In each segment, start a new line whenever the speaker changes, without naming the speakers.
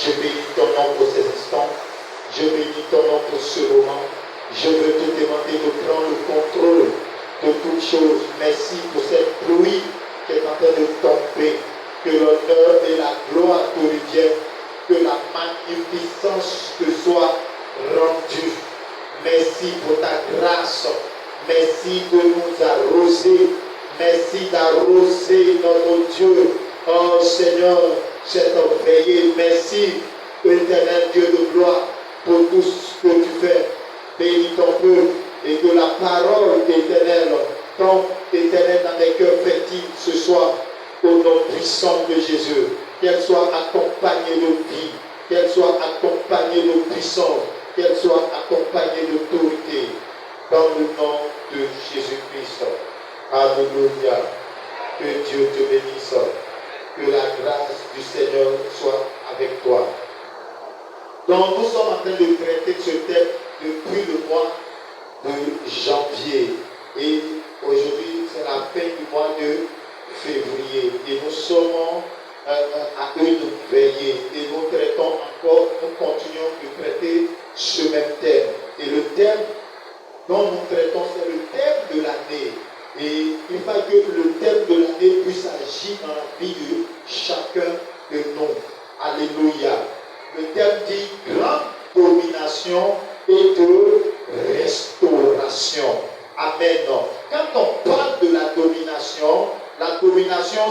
Je bénis ton nom pour ces instants. Je bénis ton nom pour ce moment. Je veux te demander de prendre le contrôle de toutes choses. Merci pour cette pluie qui est en train de tomber. Que l'honneur et la gloire te reviennent. Que la magnificence te soit rendue. Merci pour ta grâce. Merci de nous arroser. Merci d'arroser notre Dieu. Oh Seigneur, cette veillée. Merci, éternel Dieu de gloire, pour tout ce que tu fais. Bénis ton peuple et que la parole éternelle tombe éternelle dans les cœurs fertiles ce soir. Au nom puissant de Jésus. Qu'elle soit accompagnée de vie. Qu'elle soit accompagnée de puissance. Qu'elle soit accompagnée d'autorité. Dans le nom de Jésus-Christ. Alléluia. Que Dieu te bénisse. Que la grâce du Seigneur soit avec toi. Donc nous sommes en train de traiter ce thème depuis le mois de janvier. Et aujourd'hui, c'est la fin du mois de février. Et nous sommes à une veillée. Et nous traitons encore, nous continuons de traiter ce même thème. Et le thème dont nous traitons, c'est le thème de l'année. Et il faut que le thème de l'année puisse agir dans la vie de chacun de nous. Alléluia. Le thème dit grande domination et de restauration. Amen. Quand on parle de la domination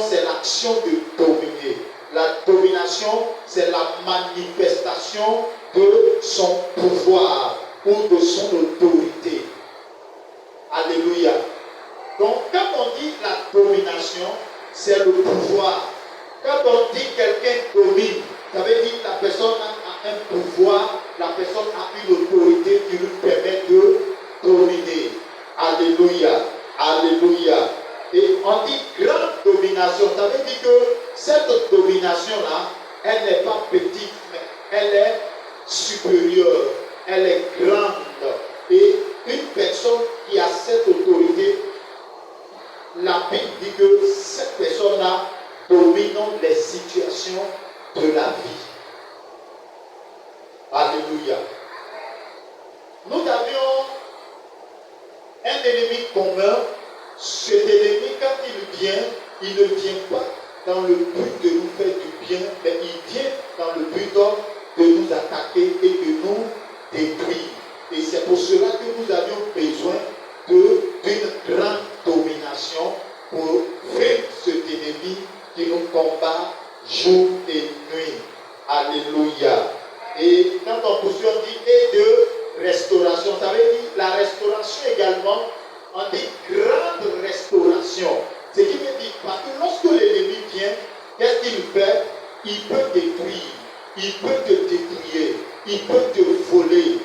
c'est l'action de dominer. La domination, c'est la manifestation de son pouvoir ou de son autorité. Alléluia. Donc, quand on dit la domination, c'est le pouvoir. Quand on dit quelqu'un domine, ça veut dire que la personne a un pouvoir, la personne a une autorité qui lui permet de dominer. Alléluia. Alléluia. Et on dit grande domination, ça veut dire que cette domination-là, elle n'est pas petite, mais elle est supérieure, elle est grande. Et une personne qui a cette autorité, la Bible dit que cette personne-là domine les situations de la vie. Alléluia. Nous avions un ennemi commun. Cet ennemi, quand il vient, il ne vient pas dans le but de nous faire du bien, mais il vient dans le but de nous attaquer et de nous détruire. Et c'est pour cela que nous avions besoin d'une grande domination pour vaincre cet ennemi qui nous combat jour et nuit. Alléluia. Et quand on poursuit, on dit et de restauration. Ça veut dire la restauration également, on dit grande restauration. Ce qui veut dire, parce que lorsque l'ennemi vient, qu'est-ce qu'il fait? Il peut détruire, il peut te détruire, il peut te voler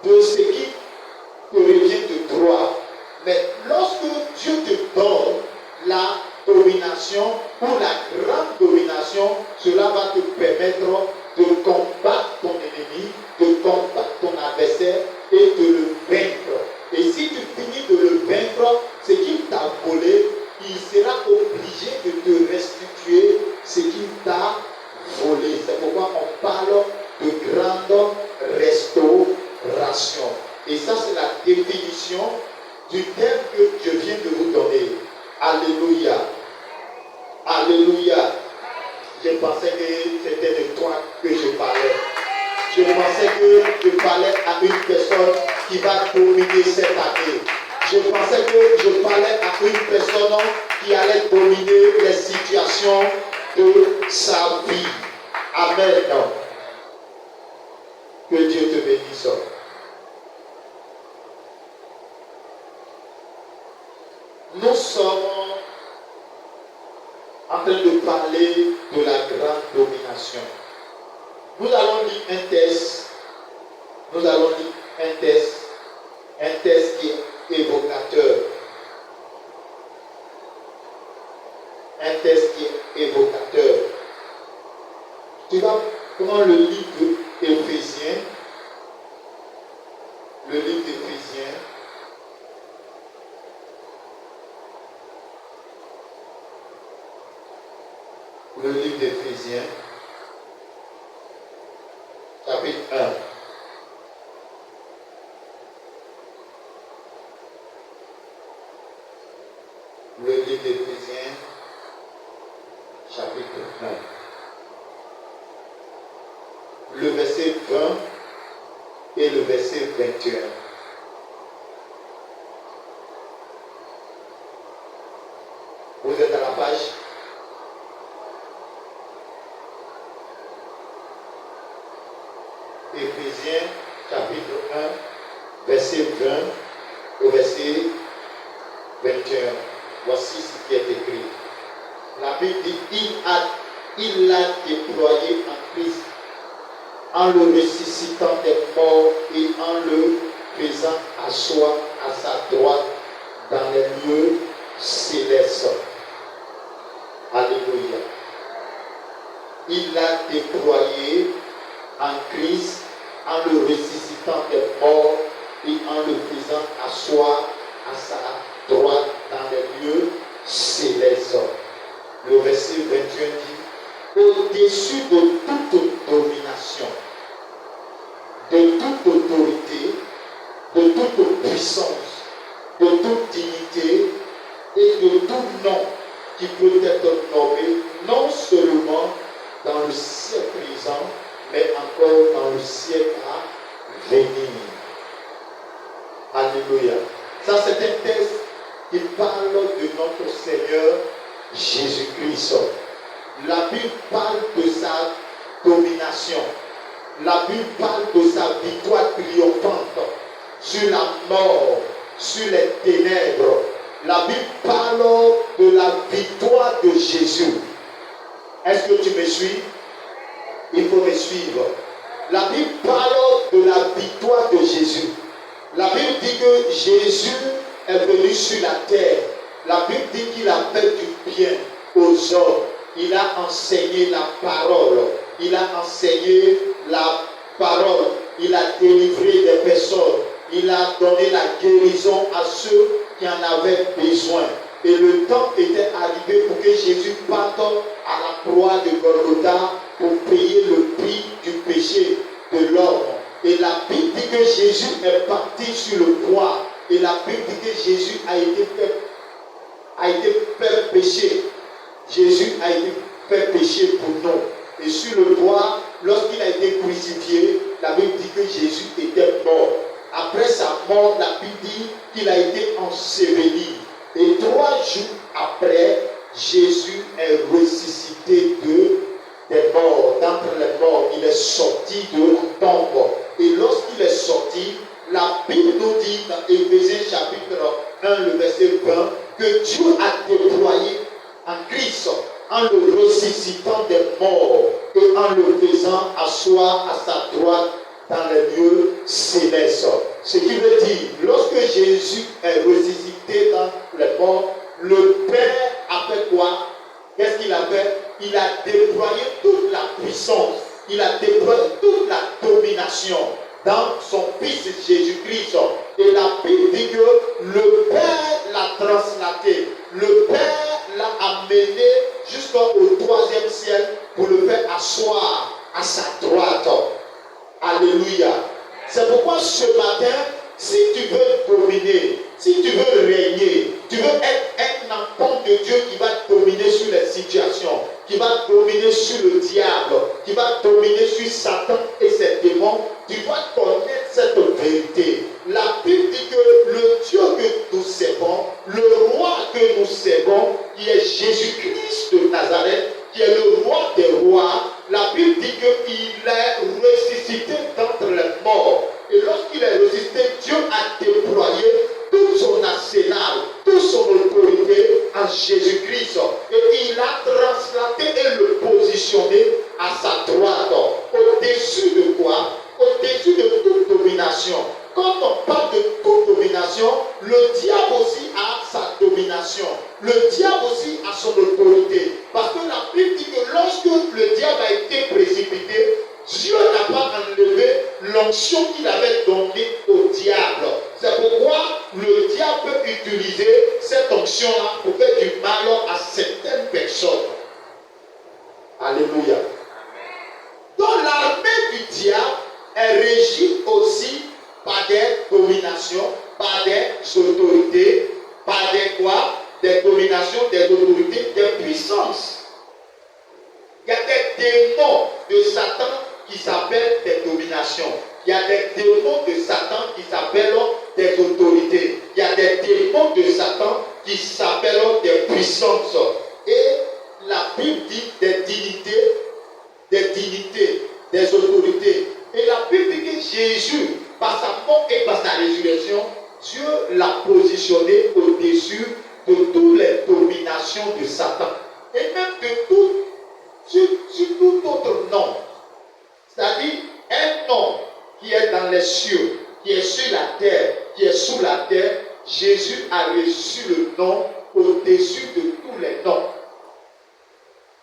de ce qui te revient de droit. Mais lorsque Dieu te donne la domination ou la grande domination, cela va te permettre de combattre ton ennemi, de combattre ton adversaire et de le vaincre. Et si tu finis de le vaincre, ce qu'il t'a volé, il sera obligé de te restituer ce qu'il t'a volé. C'est pourquoi on parle de grande restauration. Et ça, c'est la définition du thème que je viens de vous donner. Alléluia. Alléluia. Je pensais que c'était de toi que je parlais. Je pensais que je parlais à une personne qui va dominer cette année. Je pensais que je parlais à une personne qui allait dominer les situations de sa vie. Amen. Que Dieu te bénisse. Nous sommes en train de parler de la grande domination. Nous allons lire un texte. Nous allons lire un texte qui est évocateur. Un texte qui est évocateur. Tu vas prendre le livre d'Éphésiens. Le livre d'Éphésiens. Le livre d'Éphésiens. et le verset 21. Vous êtes à la page? Éphésiens chapitre 1, verset 20 au verset 21. Voici ce qui est écrit. La Bible dit, il l'a déployé en Christ, en le ressuscitant des morts et en le faisant asseoir à sa droite dans les lieux célestes. Alléluia. Il l'a déployé en Christ, en le ressuscitant des morts et en le faisant asseoir à sa droite dans les lieux célestes. Le verset 21 dit, au-dessus de toute domination, de toute autorité, de toute puissance, de toute dignité et de tout nom qui peut être nommé non seulement dans le siècle présent, mais encore dans le siècle à venir. Alléluia. Ça, c'est un texte qui parle de notre Seigneur Jésus-Christ. La Bible parle de sa domination. La Bible parle de sa victoire triomphante sur la mort, sur les ténèbres. La Bible parle de la victoire de Jésus. Est-ce que tu me suis? Il faut me suivre. La Bible parle de la victoire de Jésus. La Bible dit que Jésus est venu sur la terre. La Bible dit qu'il a fait du bien aux hommes. Il a enseigné la parole. Il a enseigné la parole. Il a délivré des personnes. Il a donné la guérison à ceux qui en avaient besoin. Et le temps était arrivé pour que Jésus parte à la croix de Golgotha pour payer le prix du péché de l'homme. Et la Bible dit que Jésus est parti sur le bois. Et la Bible dit que Jésus a été fait péché. Jésus a été fait péché pour nous. Et sur le bois, lorsqu'il a été crucifié, la Bible dit que Jésus était mort. Après sa mort, la Bible dit qu'il a été enseveli. Et 3 jours après, Jésus est ressuscité des morts, d'entre les morts. Il est sorti de la tombe. Et lorsqu'il est sorti, la Bible nous dit dans Éphésiens chapitre 1, le verset 20, que Dieu a déployé en Christ, en le ressuscitant des morts et en le faisant asseoir à sa droite dans les lieux célestes. Ce qui veut dire, lorsque Jésus est ressuscité dans les morts, le Père a fait quoi? Qu'est-ce qu'il a fait? Il a déployé toute la puissance, il a déployé toute la domination dans son Fils Jésus-Christ. Et la Bible dit que le Père l'a translaté, le Père l'a amené jusqu'au 3e ciel pour le faire asseoir à sa droite. Alléluia. C'est pourquoi ce matin, si tu veux dominer, si tu veux régner, tu veux être un enfant de Dieu qui va dominer sur les situations, qui va dominer sur le diable, qui va dominer sur Satan et ses démons, tu dois connaître cette vérité. La Bible dit que le Dieu que nous servons, le roi que nous servons, qui est Jésus-Christ de Nazareth, qui est le roi des rois, la Bible dit qu'il est ressuscité d'entre les morts. Et lorsqu'il est ressuscité, Dieu a déployé tout son arsenal, toute son autorité en Jésus-Christ. Et il a translaté et le positionné à sa droite. Au-dessus de quoi? Au-dessus de toute domination. Quand on parle de toute domination, le diable aussi a sa domination. Le diable aussi a son autorité. Parce que la Bible dit que lorsque le diable a été précipité, Dieu n'a pas enlevé l'onction qu'il avait donnée au diable. C'est pourquoi le diable peut utiliser cette onction-là pour faire du mal à certaines personnes. Alléluia. Donc l'armée du diable est régie aussi par des dominations, par des autorités, par des quoi? Des dominations, des autorités, des puissances. Il y a des démons de Satan qui s'appellent des dominations. Il y a des démons de Satan qui s'appellent des autorités. Il y a des démons de Satan qui s'appellent des puissances. Et la Bible dit des dignités, des autorités. Et la Bible dit que Jésus, par sa mort et par sa résurrection, Dieu l'a positionné au-dessus de toutes les dominations de Satan. Et même de sur tout autre nom. C'est-à-dire un nom qui est dans les cieux, qui est sur la terre, qui est sous la terre. Jésus a reçu le nom au-dessus de tous les noms.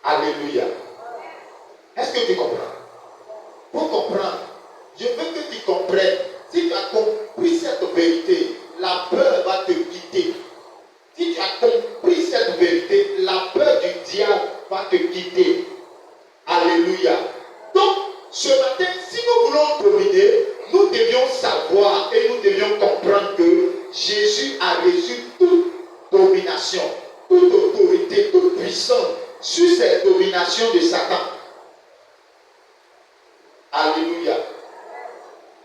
Alléluia. Est-ce que tu comprends? Pour comprendre, je veux que tu comprennes. Si tu as compris cette vérité, la peur va te quitter. Si tu as compris cette vérité, la peur du diable va te quitter. Alléluia. Donc, ce matin, si nous voulons dominer, nous devions savoir et nous devions comprendre que Jésus a reçu toute domination, toute autorité, toute puissance sur cette domination de Satan. Alléluia.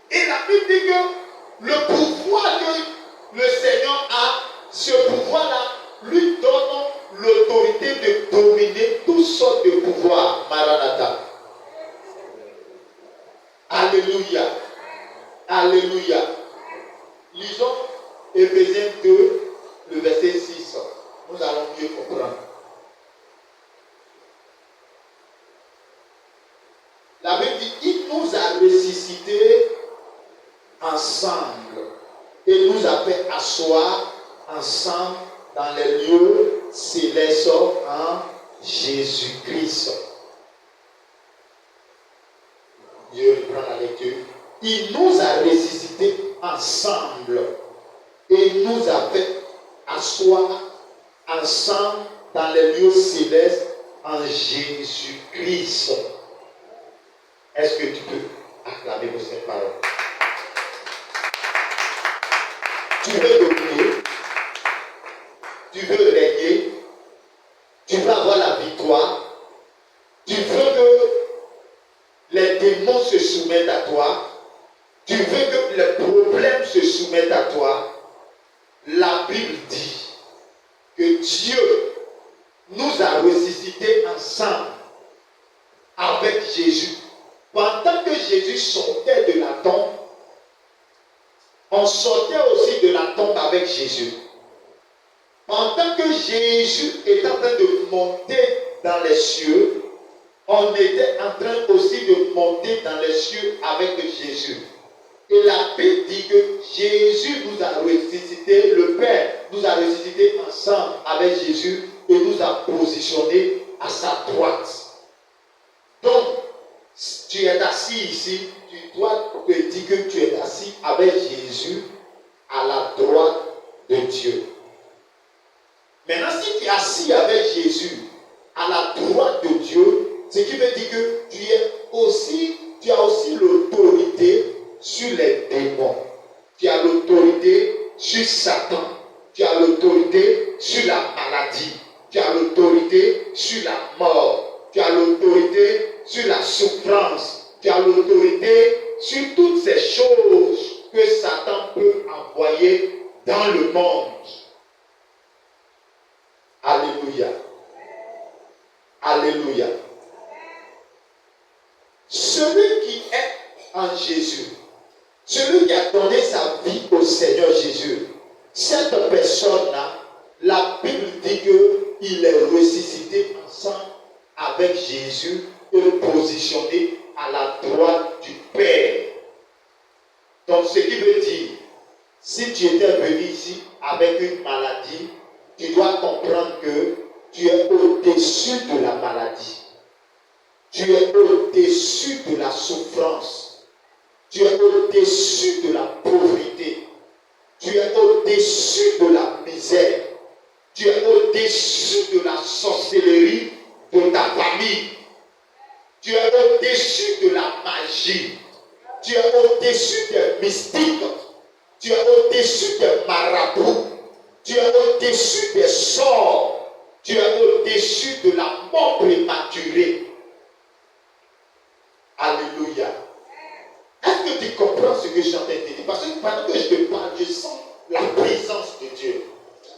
Et la Bible dit que le pouvoir que le Seigneur a, ce pouvoir-là, lui donne l'autorité de dominer toutes sortes de pouvoirs. Maranatha. Alléluia. Alléluia. Lisons Éphésiens 2, le verset 6. Nous allons mieux comprendre. La Bible dit qu'il nous a ressuscités ensemble et nous a fait asseoir ensemble dans les lieux célestes en Jésus-Christ. Je reprends la lecture. Il nous a ressuscités ensemble et nous a fait asseoir ensemble dans les lieux célestes en Jésus-Christ. Est-ce que tu peux acclamer pour cette parole? Tu veux dominer, tu veux régner, tu veux avoir la victoire, tu veux que les démons se soumettent à toi, tu veux que les problèmes se soumettent à toi. La Bible dit que Dieu nous a ressuscités ensemble avec Jésus. Pendant que Jésus sortait de la tombe, on sortait aussi de la tombe avec Jésus. Pendant que Jésus était en train de monter dans les cieux, on était en train aussi de monter dans les cieux avec Jésus. Et la Bible dit que Jésus nous a ressuscités, le Père nous a ressuscités ensemble avec Jésus et nous a positionnés à sa droite. Donc, tu es assis ici, tu dois te dire que tu es assis avec Jésus à la droite de Dieu. Maintenant, si tu es assis avec Jésus à la droite de Dieu, ce qui veut dire que tu as aussi l'autorité sur les démons. Tu as l'autorité sur Satan. Tu as l'autorité sur la maladie. Tu as l'autorité sur la mort. Tu as l'autorité sur la souffrance. Tu as l'autorité sur toutes ces choses que Satan peut envoyer dans le monde. Alléluia. Alléluia. Celui qui est en Jésus, celui qui a donné sa vie au Seigneur Jésus, cette personne-là, la Bible dit qu'il est ressuscité ensemble avec Jésus et positionné à la droite du Père. Donc ce qui veut dire, si tu étais venu ici avec une maladie, tu dois comprendre que tu es au-dessus de la maladie. Tu es au-dessus de la souffrance. Tu es au-dessus de la pauvreté. Tu es au-dessus de la misère. Tu es au-dessus de la sorcellerie de ta famille. Tu es au-dessus de la magie. Tu es au-dessus des mystiques. Tu es au-dessus des marabouts. Tu es au-dessus des sorts. Tu es au-dessus de la mort prématurée. Alléluia. Est-ce que que tu comprends ce que je suis en train de te dire. Parce que pendant que je te parle, je sens la présence de Dieu.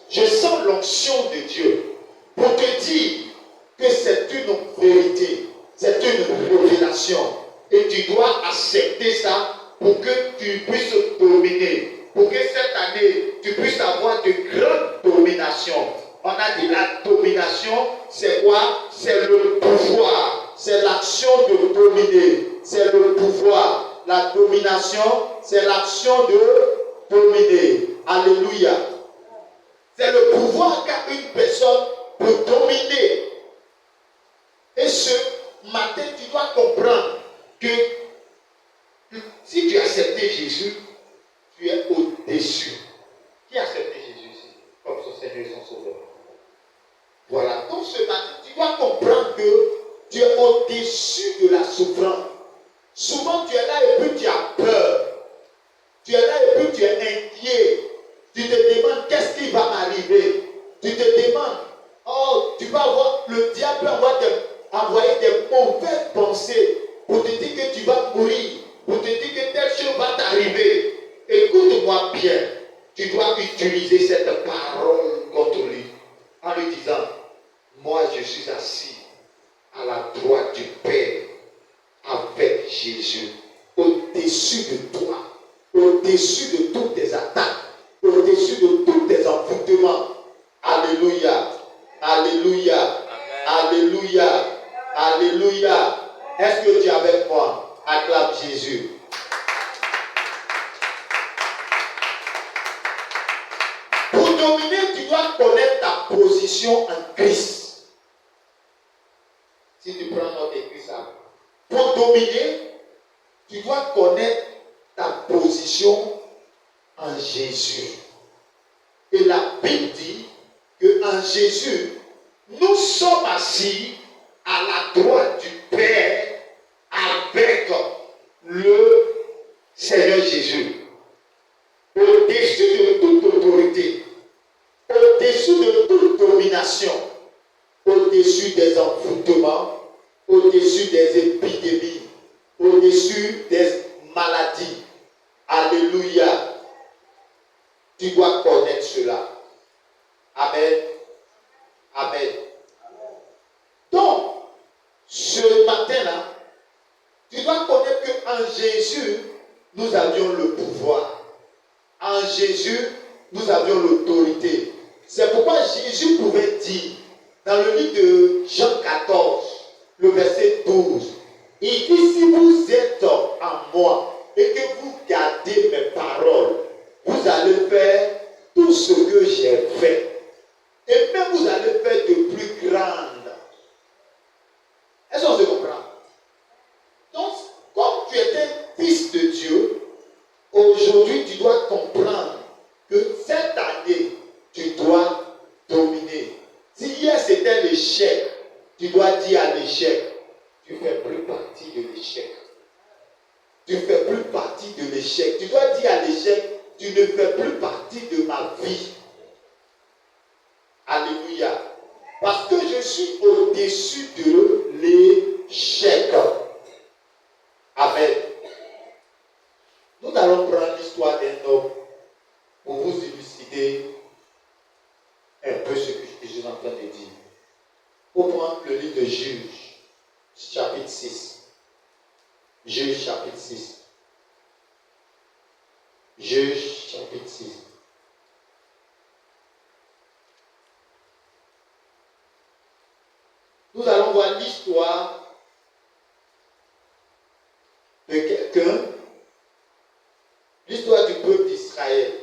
Je sens l'onction de Dieu. Pour te dire que c'est une vérité. C'est une révélation. Et tu dois accepter ça pour que tu puisses dominer. Pour que cette année, tu puisses avoir de grandes dominations. On a dit la domination, c'est quoi? C'est le pouvoir. C'est l'action de dominer. C'est le pouvoir. La domination, c'est l'action de dominer. Alléluia. C'est le pouvoir qu'a une personne pour dominer. Et ce matin, tu dois comprendre que si tu as accepté Jésus, tu es au-dessus. Qui a accepté Jésus ici comme son Seigneur et son Sauveur? Voilà. Donc ce matin, tu dois comprendre que tu es au-dessus de la souffrance. Souvent, tu es là et puis tu as peur. Tu es là et puis tu es inquiet. Tu te demandes qu'est-ce qui va m'arriver. Tu te demandes, oh, tu vas avoir, le diable peut envoyer des mauvaises pensées pour te dire que tu vas mourir, pour te dire que telle chose va t'arriver. Écoute-moi bien, tu dois utiliser cette parole contre lui en lui disant, moi je suis assis à la droite du Père avec Jésus, au-dessus de toi, au-dessus de toutes tes attaques, au-dessus de tous tes envoûtements. Alléluia, alléluia, alléluia, alléluia. Est-ce que tu es avec moi? Acclame Jésus. Pour dominer, tu dois connaître ta position en Christ. Si tu prends notre écrit ça. Pour dominer, tu dois connaître ta position en Jésus. Et la Bible dit qu'en Jésus, nous sommes assis à la droite du Père avec le Seigneur Jésus. Au-dessus de toute autorité, au-dessus de toute domination, au-dessus des envoûtements, au-dessus des épidémies, au-dessus des maladies. Alléluia. Tu dois connaître cela. Amen. Amen. Donc, ce matin-là, tu dois connaître qu'en Jésus, nous avions le pouvoir. En Jésus, nous avions l'autorité. C'est pourquoi Jésus pouvait dire, dans le livre de Jean 14, le verset 12, il dit, si vous êtes en moi et que vous gardez mes paroles, vous allez faire tout ce que j'ai fait. Et même vous allez faire de plus grandes. Est-ce qu'on se comprend? Donc, comme tu es un fils de Dieu, aujourd'hui tu dois comprendre que cette année, tu dois dominer. Si hier c'était l'échec, tu dois dire à l'échec, tu ne fais plus partie de l'échec. Tu ne fais plus partie de l'échec. Tu dois dire à l'échec, tu ne fais plus partie de ma vie. Alléluia. Parce que je suis au-dessus de l'échec. Amen. Nous allons prendre l'histoire d'un homme pour vous élucider un peu ce que je suis en train de dire. Pour prendre le livre de Juges, chapitre 6. Juges, chapitre 6. Juges, chapitre 6. Nous allons voir l'histoire de quelqu'un, l'histoire du peuple d'Israël.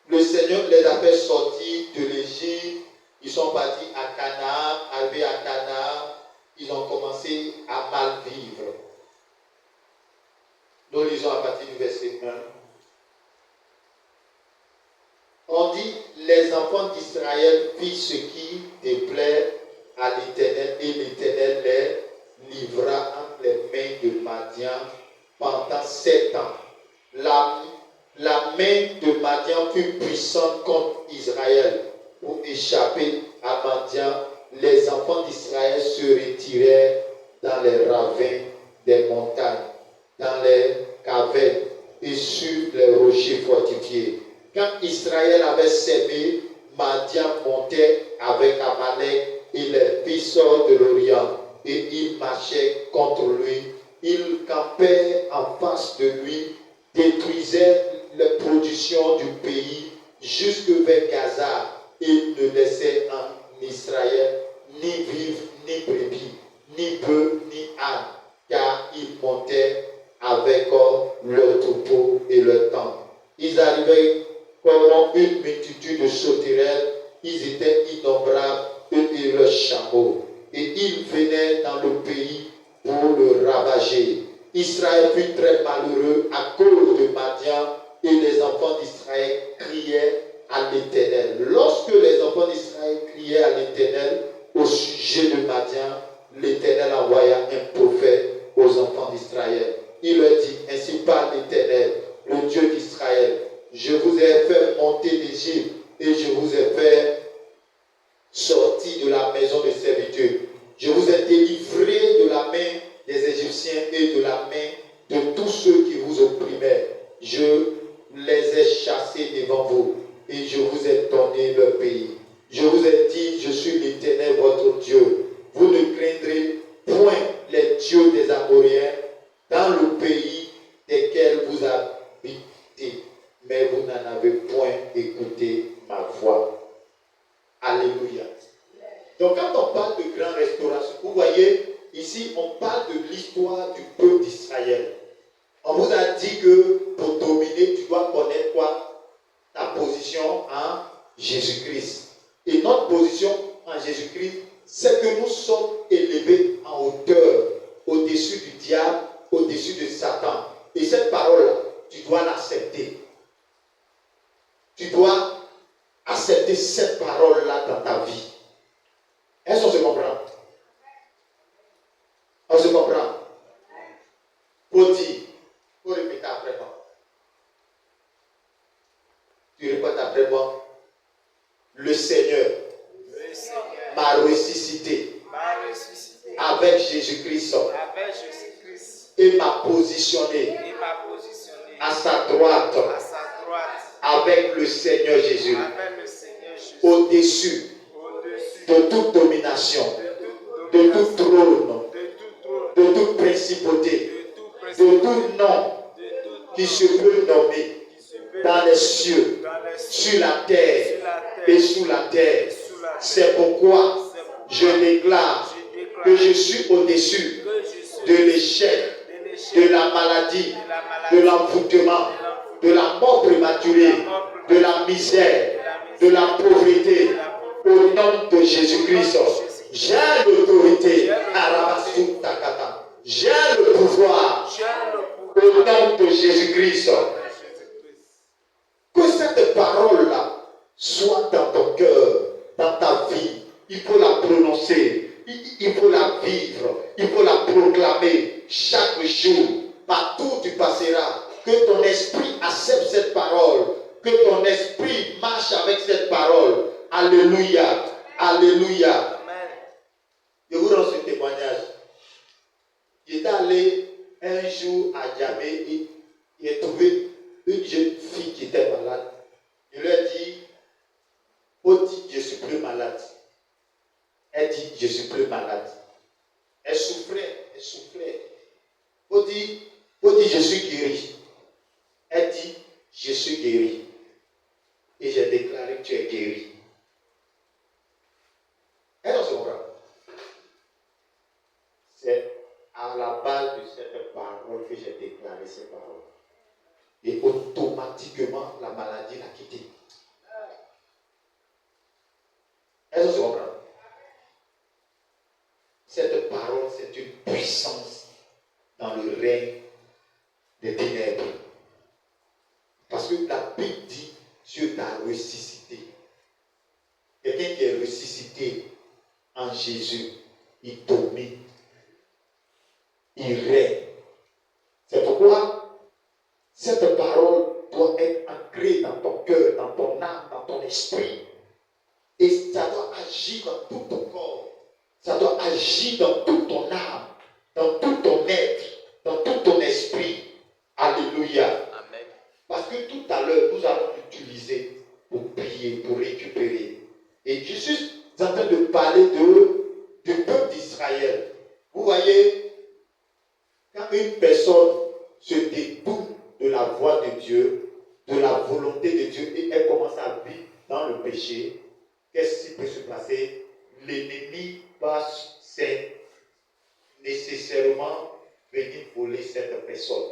Le Seigneur les a fait sortir de l'Égypte. Ils sont partis à Canaan, arrivés à Canaan, ils ont commencé à mal vivre. Nous lisons à partir du verset 1. On dit, les enfants d'Israël firent ce qui déplaît à l'Éternel, et l'Éternel les livra entre les mains de Madian pendant 7 ans. La main de Madian fut puissante contre Israël. Pour échapper à Madian, les enfants d'Israël se retirèrent dans les ravins des montagnes. dans les cavernes et sur les rochers fortifiés. Quand Israël avait sémé, Madian montait avec Amalek et les fils de l'Orient, et ils marchaient contre lui. Ils campaient en face de lui, détruisaient les productions du pays jusque vers Gaza. Ils ne laissaient en Israël ni vivre, ni brebis, ni bœufs, ni ânes, car ils montaient avec leurs troupeaux et leurs tentes. Ils arrivaient comme une multitude de sauterelles, ils étaient innombrables, eux et leurs chameaux, et ils venaient dans le pays pour le ravager. Israël fut très malheureux à cause de Madian, et les enfants d'Israël criaient à l'Éternel. Lorsque les enfants d'Israël criaient à l'Éternel au sujet de Madian, l'Éternel envoya un prophète aux enfants d'Israël. Il leur dit, ainsi parle l'Éternel, le Dieu d'Israël. Je vous ai fait monter d'Égypte et je vous ai fait sortir de la maison de servitude. Je vous ai délivré de la main des Égyptiens et de la main de tous ceux qui vous opprimaient. Je les ai chassés devant vous et je vous ai donné leur pays. Je vous ai dit, je suis l'Éternel votre Dieu. Vous ne craindrez point les dieux des Amoréens dans le pays desquels vous habitez, mais vous n'en avez point écouté ma voix. Alléluia. Donc quand on parle de grande restauration, vous voyez, ici on parle de l'histoire du peuple d'Israël. On vous a dit que pour dominer, tu dois connaître quoi? Ta position en Jésus-Christ. Et notre position en Jésus-Christ, c'est que nous sommes élevés en hauteur, au-dessus du diable, au-dessus de Satan. Et cette parole-là, tu dois l'accepter. Tu dois accepter cette parole-là dans ta vie. Est-ce qu'on se comprend? On se comprend? Faut dire, faut répéter après moi. Tu répètes après moi. Le Seigneur m'a ressuscité avec Jésus-Christ et m'a positionné à sa droite avec le Seigneur Jésus au-dessus de toute domination, de tout trône, de toute principauté, de tout nom qui se peut nommer dans les cieux, sur la terre et sous la terre. C'est pourquoi je déclare que je suis au-dessus de l'échec, de la maladie, de l'envoûtement, de la mort prématurée, de la misère, de la pauvreté. Au nom de Jésus-Christ, j'ai l'autorité. J'ai le pouvoir. Au nom de Jésus-Christ. Que cette parole-là soit dans ton cœur, dans ta vie. Il faut la prononcer, il faut la vivre, il faut la proclamer chaque jour. Partout où tu passeras, que ton esprit accepte cette parole, que ton esprit marche avec cette parole. Alléluia, alléluia. Je vous rends ce témoignage. J'étais allé un jour à Djamé et j'ai trouvé une jeune fille qui était malade. Je lui ai dit, oh, dit, je suis plus malade. Elle dit, je suis plus malade. Elle souffrait, elle souffrait. Oh, dit, je suis guéri. Elle dit, je suis guéri. Et j'ai déclaré que tu es guéri. Elle se comprend. C'est à la base de cette parole que j'ai déclaré ces paroles. Et automatiquement, la maladie l'a quitté. Est-ce que tu comprends? Cette parole, c'est une puissance dans le règne des ténèbres. Parce que la Bible dit, Dieu t'a ressuscité. Quelqu'un qui est ressuscité en Jésus, il domine, il règne. C'est pourquoi cette parole doit être ancrée dans ton cœur, dans ton âme, dans ton esprit. Et ça doit agir dans tout ton corps. Ça doit agir dans toute ton âme, dans tout ton être, dans tout ton esprit. voyez, quand une personne se détourne de la voie de Dieu, de la volonté de Dieu, et elle commence à vivre dans le péché, qu'est-ce qui peut se passer? L'ennemi va nécessairement venir voler cette personne.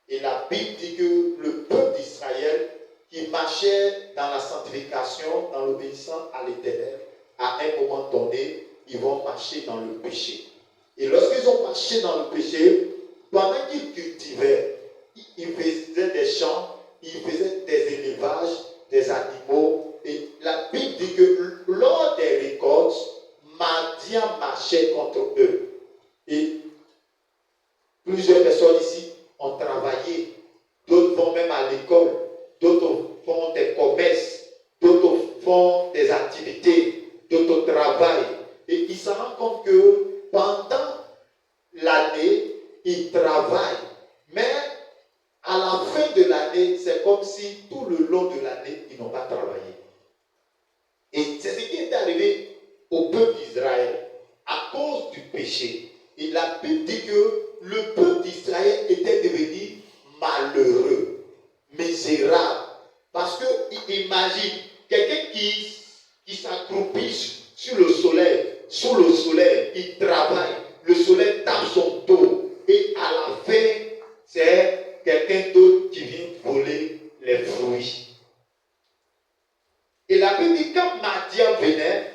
Et la Bible dit que le peuple d'Israël qui marchait dans la sanctification, dans l'obéissance à l'Éternel, à un moment donné, ils vont marcher dans le péché. Et lorsqu'ils ont marché dans le péché, pendant qu'ils cultivaient, ils faisaient des champs, ils faisaient des élevages, des animaux. Et la Bible dit que lors des récoltes, Madian marchait contre eux. Et plusieurs personnes ici ont travaillé, d'autres vont même à l'école, d'autres font des commerces, d'autres font des activités, d'autres travaillent. Et ils se rendent compte que pendant l'année, ils travaillent. Mais à la fin de l'année, c'est comme si tout le long de l'année, ils n'ont pas travaillé. Et c'est ce qui est arrivé au peuple d'Israël à cause du péché. Et la Bible dit que le peuple d'Israël était devenu malheureux, misérable. Parce que, imagine, quelqu'un qui s'accroupit sur le soleil, sous le soleil, il travaille, le soleil tape son dos. Et à la fin, c'est quelqu'un d'autre qui vient voler les fruits. Et la Bible dit que quand Madian venait,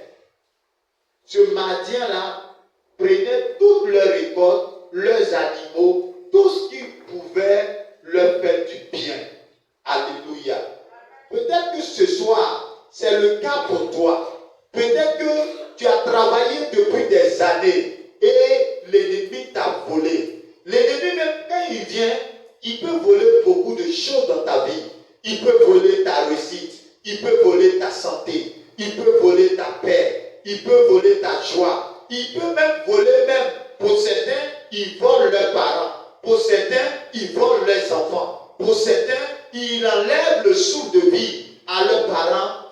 ce Madian-là prenait toutes leurs récoltes, leurs animaux, tout ce qui pouvait leur faire du bien. Alléluia. Peut-être que ce soir, c'est le cas pour toi. Peut-être que tu as travaillé depuis des années et l'ennemi t'a volé. L'ennemi, même quand il vient, il peut voler beaucoup de choses dans ta vie. Il peut voler ta réussite. Il peut voler ta santé. Il peut voler ta paix. Il peut voler ta joie. Il peut même voler, même pour certains, ils volent leurs parents. Pour certains, ils volent leurs enfants. Pour certains, ils enlèvent le souffle de vie à leurs parents,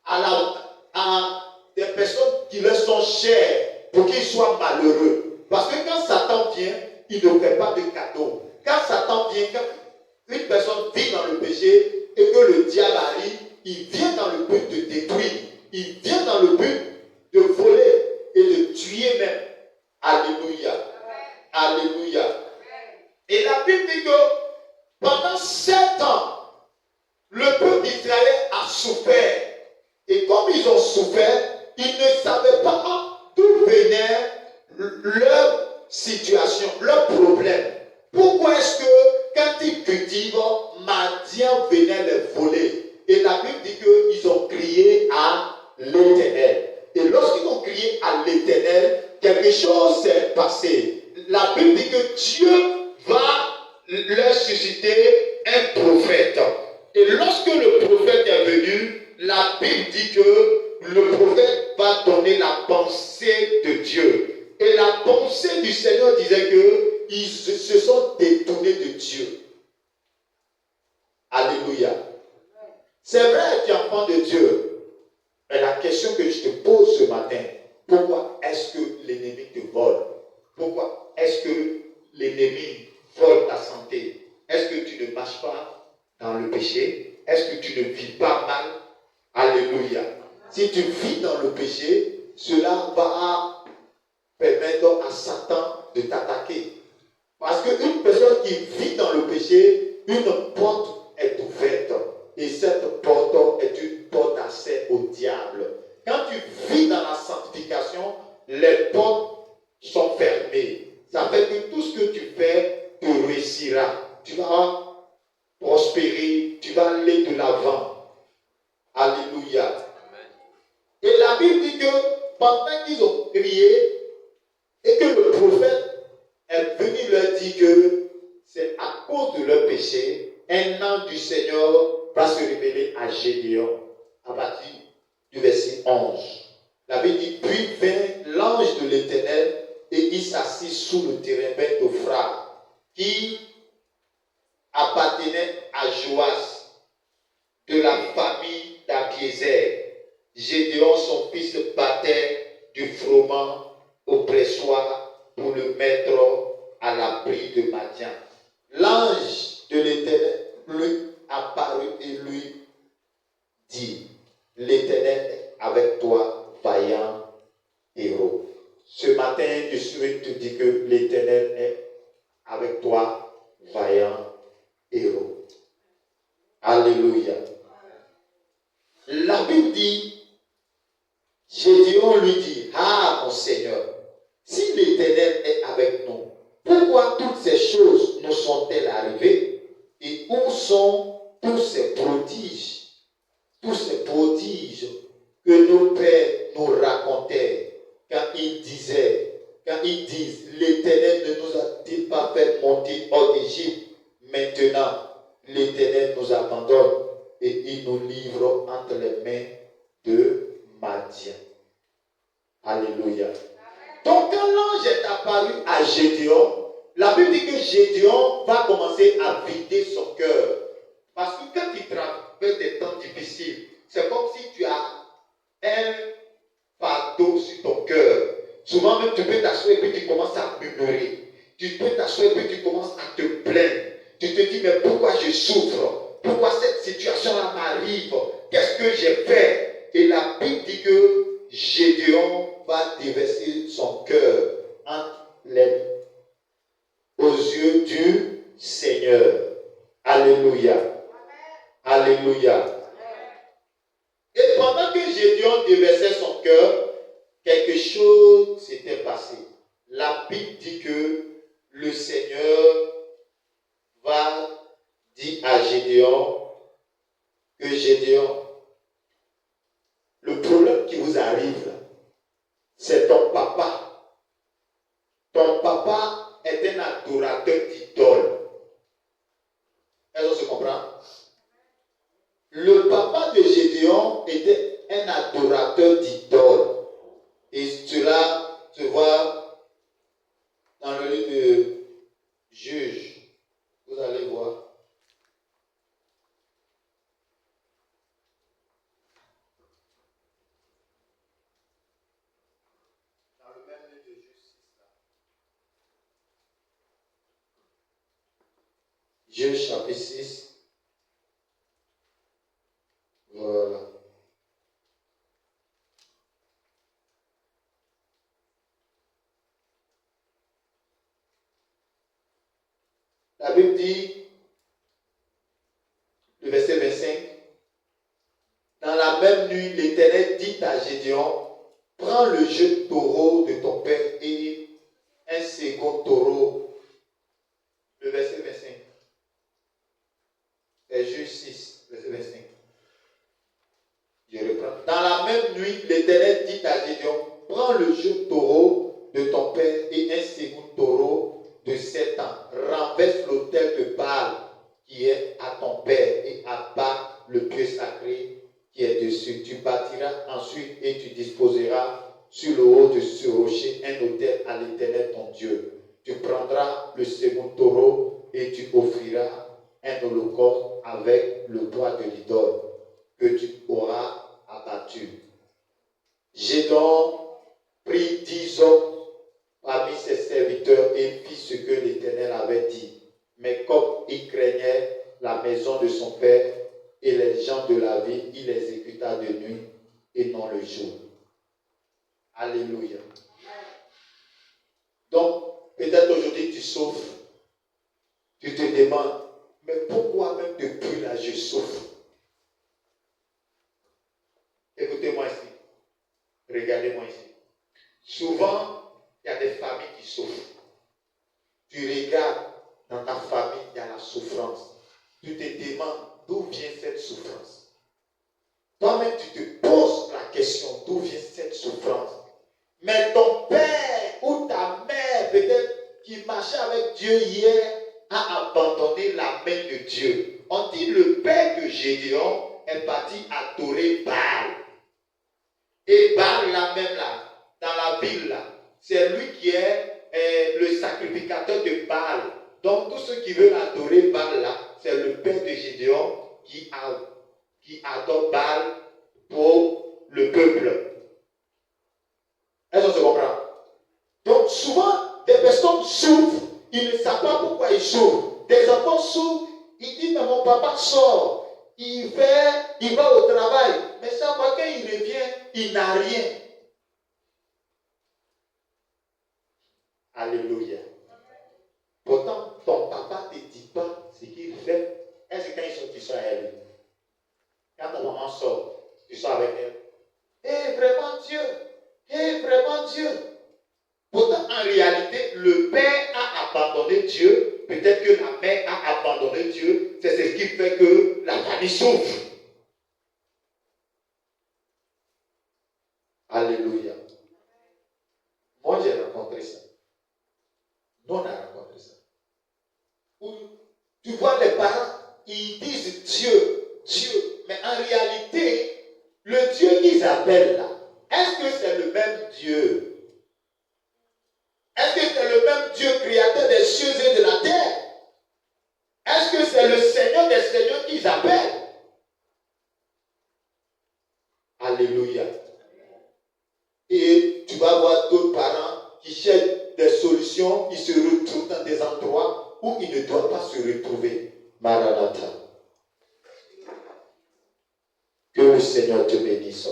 à des personnes qui leur sont chères pour qu'ils soient malheureux. Parce que quand Satan vient, il ne fait pas de cadeau. Quand Satan vient, quand une personne vit dans le péché et que le diable arrive, il vient dans le but de détruire. Il vient dans le but de voler et de tuer même. Alléluia. Alléluia. Et la Bible dit que pendant 7 ans, le peuple d'Israël a souffert. Et comme ils ont souffert, ils ne savaient pas d'où venait leur situation, leur problème. Pourquoi est-ce que quand ils cultivent, Madian venait les voler? Et la Bible dit qu'ils ont crié à l'Éternel. Et lorsqu'ils ont crié à l'Éternel, quelque chose s'est passé. La Bible dit que Dieu va leur susciter un prophète. Et lorsque le prophète est venu, la Bible dit que le prophète va donner la pensée de Dieu. Et la pensée du Seigneur disait qu'ils se sont détournés de Dieu. Alléluia. C'est vrai, tu es enfant de Dieu. Mais la question que je te pose ce matin, pourquoi est-ce que l'ennemi te vole? Pourquoi est-ce que l'ennemi vole ta santé? Est-ce que tu ne marches pas dans le péché? Est-ce que tu ne vis pas mal? Alléluia. Si tu vis dans le péché, cela va permettre à Satan de t'attaquer. Parce qu'une personne qui vit dans le péché, une porte est ouverte. Et cette porte est une porte d'accès au diable. Quand tu vis dans la sanctification, les portes sont fermées. Ça fait que tout ce que tu fais te réussira. Tu vas prospérer, tu vas aller de l'avant. Alléluia. Et la Bible dit que pendant qu'ils ont crié et que le prophète est venu leur dire que c'est à cause de leur péché, un ange du Seigneur va se révéler à Gédéon à partir du verset 11. La Bible dit, puis vint l'ange de l'Éternel et il s'assit sous le térébinthe d'Ophrah qui appartenait à Joas de la famille d'Abiézer. Gédéon, son fils, battait du froment au pressoir pour le mettre à l'abri de Madian. L'ange de l'Éternel lui apparut et lui dit, l'Éternel est avec toi, vaillant héros. Ce matin, je souhaite te dire que l'Éternel est avec toi, vaillant héros. Alléluia. La Bible dit, Gédéon lui dit, ah mon Seigneur, si l'Éternel est avec nous, pourquoi toutes ces choses nous sont-elles arrivées? Et où sont tous ces prodiges que nos pères nous racontaient quand ils disent, l'Éternel ne nous a-t-il pas fait monter hors d'Égypte? Maintenant, l'Éternel nous abandonne et il nous livre entre les mains de Madian. Alléluia. Donc quand l'ange est apparu à Gédéon, la Bible dit que Gédéon va commencer à vider son cœur. Parce que quand il traverse des temps difficiles, c'est comme si tu as un fardeau sur ton cœur. Souvent même tu peux t'asseoir et puis tu commences à murmurer. Tu peux t'asseoir et puis tu commences à te plaindre. Tu te dis, mais pourquoi je souffre? Pourquoi cette situation-là m'arrive? Qu'est-ce que j'ai fait? Et la Bible dit que Gédéon va déverser son cœur aux yeux du Seigneur. Alléluia. Alléluia. Et pendant que Gédéon déversait son cœur, quelque chose s'était passé. La Bible dit que le Seigneur va dire à Gédéon que Gédéon, le problème qui vous arrive là, c'est ton papa. Ton papa est un adorateur d'idoles. Est-ce qu'on se comprend? Le papa de Gédéon était un adorateur d'idoles. Et cela se voit dans le livre de Juges. Vous allez voir. Dans le même livre de Juges 6. Juges chapitre 6. Voilà. La Bible dit, le verset 25, dans la même nuit, l'Éternel dit à Gédéon, prends le jeune taureau de ton père et un second taureau. Le verset 25. C'est Juge 6, verset 25. Je reprends. Dans la même nuit, l'Éternel dit à Gédéon, prends le jeune taureau de ton père et un second taureau de 7 ans. Renverse l'autel de Baal qui est à ton père et abat le pieu sacré qui est dessus. Tu bâtiras ensuite et tu disposeras sur le haut de ce rocher un autel à l'Éternel ton Dieu. Tu prendras le second taureau et tu offriras un holocauste avec le bois de l'idole que tu auras abattu. Gédéon prit 10 hommes parmi ses serviteurs et fit ce que l'Éternel avait dit. Mais comme il craignait la maison de son père et les gens de la ville, il exécuta de nuit et non le jour. Alléluia. Donc, peut-être aujourd'hui tu souffres. Tu te demandes, mais pourquoi même depuis là je souffre? Écoutez-moi ici. Regardez-moi ici. Souvent, il y a des familles qui souffrent. Tu regardes dans ta famille, il y a la souffrance. Tu te demandes d'où vient cette souffrance. Toi-même, tu te poses la question d'où vient cette souffrance. Mais ton père ou ta mère, peut-être, qui marchait avec Dieu hier, a abandonné la main de Dieu. On dit le père de Gédéon est parti adorer Baal. Et Baal là même là, dans la Bible là, c'est lui qui est le sacrificateur de Baal. Donc tous ceux qui veulent adorer Baal là, c'est le père de Gédéon qui adore Baal pour le peuple. Est-ce qu'on se comprend? Donc souvent, personnes souffrent, ils ne savent pas pourquoi ils souffrent. Des enfants souffrent, ils disent, mais mon papa sort, il va au travail, mais chaque fois qu'il revient, il n'a rien. Alléluia. Pourtant, ton papa ne te dit pas ce qu'il fait. Est-ce que quand ils sont, tu sors avec lui? Quand ta maman sort, tu sors avec elle. Eh, vraiment Dieu! Eh, vraiment Dieu! Pourtant, en réalité, le père a abandonné Dieu. Peut-être que la mère a abandonné Dieu. C'est ce qui fait que la famille souffre. Alléluia. Moi, j'ai rencontré ça. Nous, on a rencontré ça. Où tu vois les parents, ils disent Dieu, Dieu. Mais en réalité, le Dieu qu'ils appellent là, est-ce que c'est le même Dieu? Est-ce que c'est le même Dieu créateur des cieux et de la terre? Est-ce que c'est le Seigneur des seigneurs qu'ils appellent? Alléluia. Et tu vas voir d'autres parents qui cherchent des solutions, ils se retrouvent dans des endroits où ils ne doivent pas se retrouver. Maranatha. Que le Seigneur te bénisse.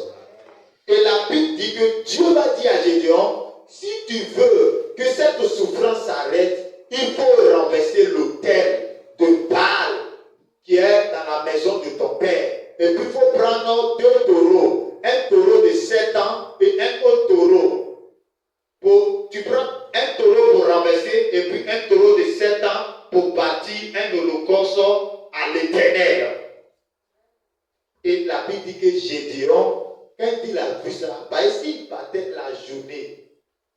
Et la Bible dit que Dieu va dire à Gédéon, si tu veux que cette souffrance s'arrête, il faut renverser l'autel de Baal qui est dans la maison de ton père. Et puis il faut prendre 2 taureaux, un taureau de 7 ans et un autre taureau. Tu prends un taureau pour renverser et puis un taureau de 7 ans pour bâtir un holocauste à l'Éternel. Et la Bible dit que Gédéon, quand il a vu ça, il battait la journée.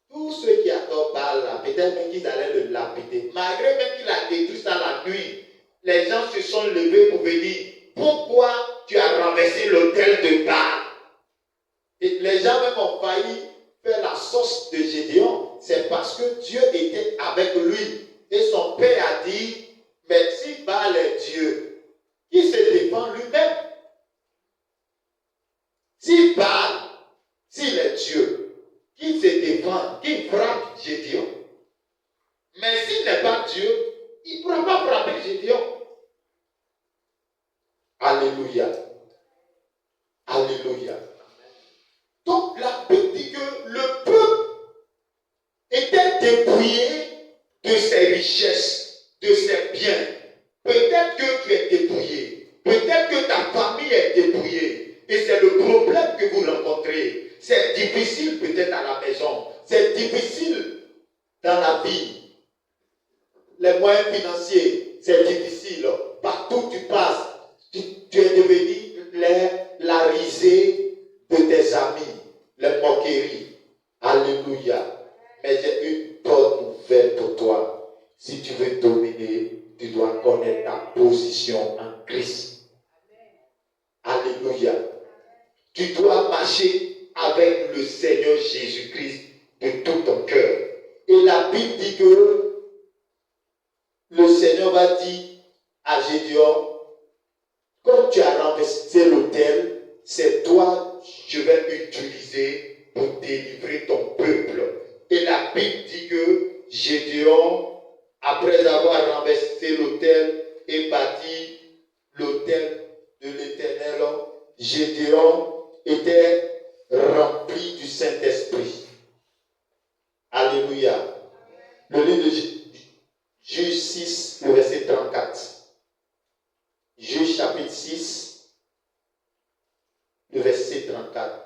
Tous ceux qui adorent Baal, peut-être même qu'ils allaient le lapider. Malgré même qu'il a détruit ça la nuit, les gens se sont levés pour venir. Pourquoi tu as renversé l'autel de Baal? Et les gens même ont failli faire la sauce de Gédéon. C'est parce que Dieu était avec lui. Et son père a dit, mais si Baal est Dieu, qui se défend lui-même? Si Baal, s'il est Dieu, qui se défend, qui frappe Gédéon? Mais s'il n'est pas Dieu, il ne pourra pas frapper Gédéon. Alléluia. Alléluia. Donc la Bible dit que le peuple était dépouillé de ses richesses, de ses biens. Peut-être que tu es dépouillé. Peut-être que ta famille est dépouillée. Et c'est le problème que vous rencontrez. C'est difficile peut-être à la maison. C'est difficile dans la vie. Les moyens financiers, c'est difficile. Partout où tu passes, tu es devenu la risée de tes amis, les moqueries. Alléluia. Mais j'ai une bonne nouvelle pour toi. Si tu veux dominer, tu dois connaître ta position en Christ. Alléluia. Tu dois marcher avec le Seigneur Jésus-Christ de tout ton cœur. Et la Bible dit que le Seigneur va dire à Gédéon, comme tu as renversé l'autel, c'est toi que je vais utiliser pour délivrer ton peuple. Et la Bible dit que Gédéon, après avoir renversé l'autel et bâti l'autel de l'Éternel, Gédéon était rempli du Saint-Esprit. Alléluia. Le livre de Juge 6, le verset 34. Juge chapitre 6, le verset 34.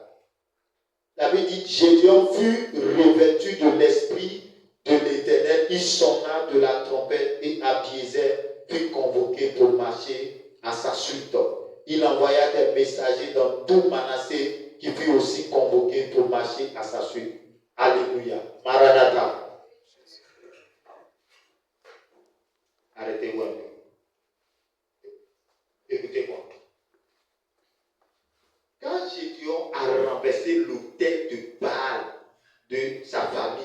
La Bible dit, Gédéon fut revêtu de l'Esprit de l'Éternel. Il sonna de la trompette et Abiézer fut convoqué pour marcher à sa suite. Il envoya des messagers dans tout Manassé qui fut aussi convoqué pour marcher à sa suite. Alléluia. Maranatha. Arrêtez-vous un peu. Écoutez-moi. Quand Gédéon a renversé l'autel de Baal de sa famille,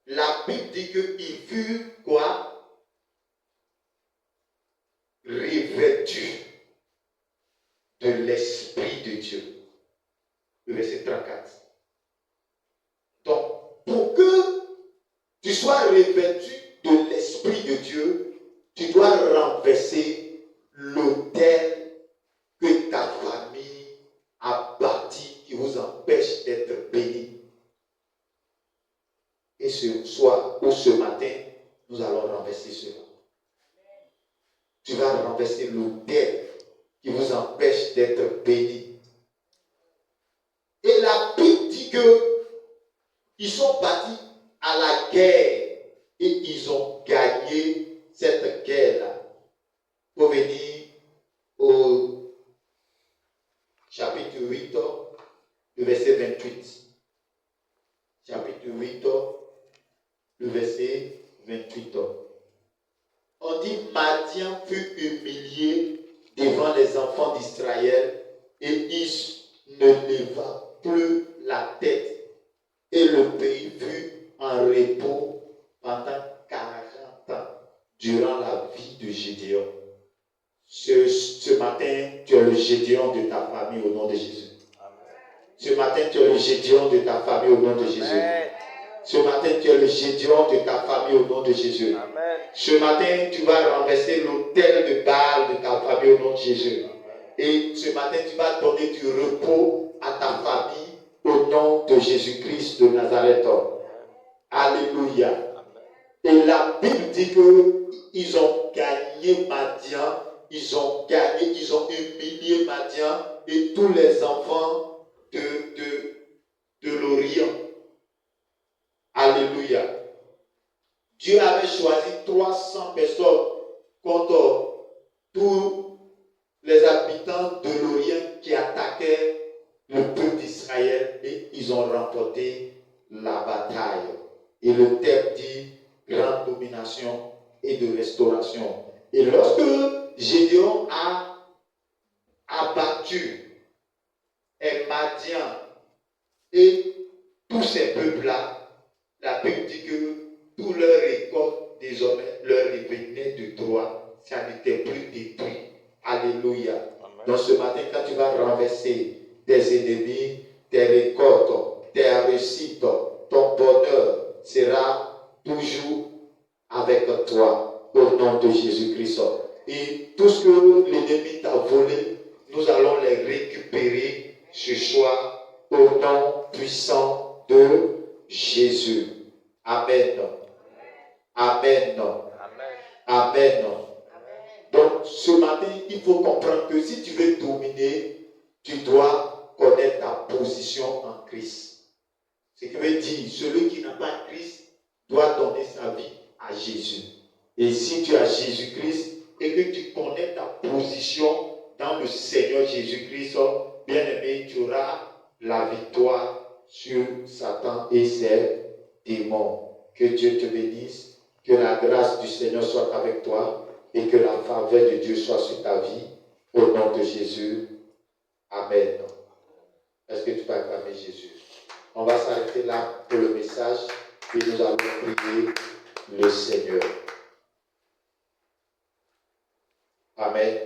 la Bible dit qu'il fut quoi? Revêtu de l'Esprit de Dieu. Le verset 34. Donc, pour que sois revêtu de l'Esprit de Dieu, tu dois renverser l'autel que ta famille a bâti qui vous empêche d'être béni. Et ce soir ou ce matin, nous allons renverser cela. Tu vas renverser l'autel qui vous empêche d'être béni. Et la Bible dit qu'ils sont partis à la guerre et ils ont gagné cette guerre-là. Pour venir au chapitre 8, le verset 28. Chapitre 8, le verset 28. On dit, Madian fut humilié devant les enfants d'Israël et il ne leva plus la tête. Et le pays fut en repos pendant 40 ans durant la vie de Gédéon. Ce matin, tu es le Gédéon de ta famille au nom de Jésus. Ce matin, tu es le Gédéon de ta famille au nom de Jésus. Amen. Ce matin, tu es le Gédéon de ta famille au nom de Jésus. Amen. Ce matin, tu vas renverser l'autel de Baal de ta famille au nom de Jésus. Amen. Et ce matin, tu vas donner du repos à ta famille au nom de Jésus-Christ de Nazareth. Alléluia. Amen. Et la Bible dit qu'ils ont gagné Madian, ils ont humilié Madian et tous les enfants de l'Orient. Alléluia. Dieu avait choisi 300 personnes contre tous les habitants de l'Orient qui attaquaient le peuple d'Israël et ils ont remporté la bataille. Et le thème dit grande domination et de restauration. Et lorsque Gédéon a abattu Madian et tous ces peuples-là, la Bible dit que tout leur récolte désormais leur revenait de droit. Ça n'était plus détruit. Alléluia. Amen. Donc ce matin, quand tu vas renverser tes ennemis, tes récoltes, tes réussites, ton bonheur sera toujours avec toi au nom de Jésus-Christ. Et tout ce que l'ennemi t'a volé, nous allons les récupérer ce soir au nom puissant de Jésus. Amen. Amen. Amen. Donc ce matin, il faut comprendre que si tu veux dominer, tu dois connaître ta position en Christ. Ce qui veut dire, celui qui n'a pas Christ doit donner sa vie à Jésus. Et si tu as Jésus-Christ et que tu connais ta position dans le Seigneur Jésus-Christ, bien aimé, tu auras la victoire sur Satan et ses démons. Que Dieu te bénisse, que la grâce du Seigneur soit avec toi et que la faveur de Dieu soit sur ta vie. Au nom de Jésus. Amen. Est-ce que tu peux acclamer Jésus? On va s'arrêter là pour le message et nous allons prier le Seigneur. Amen.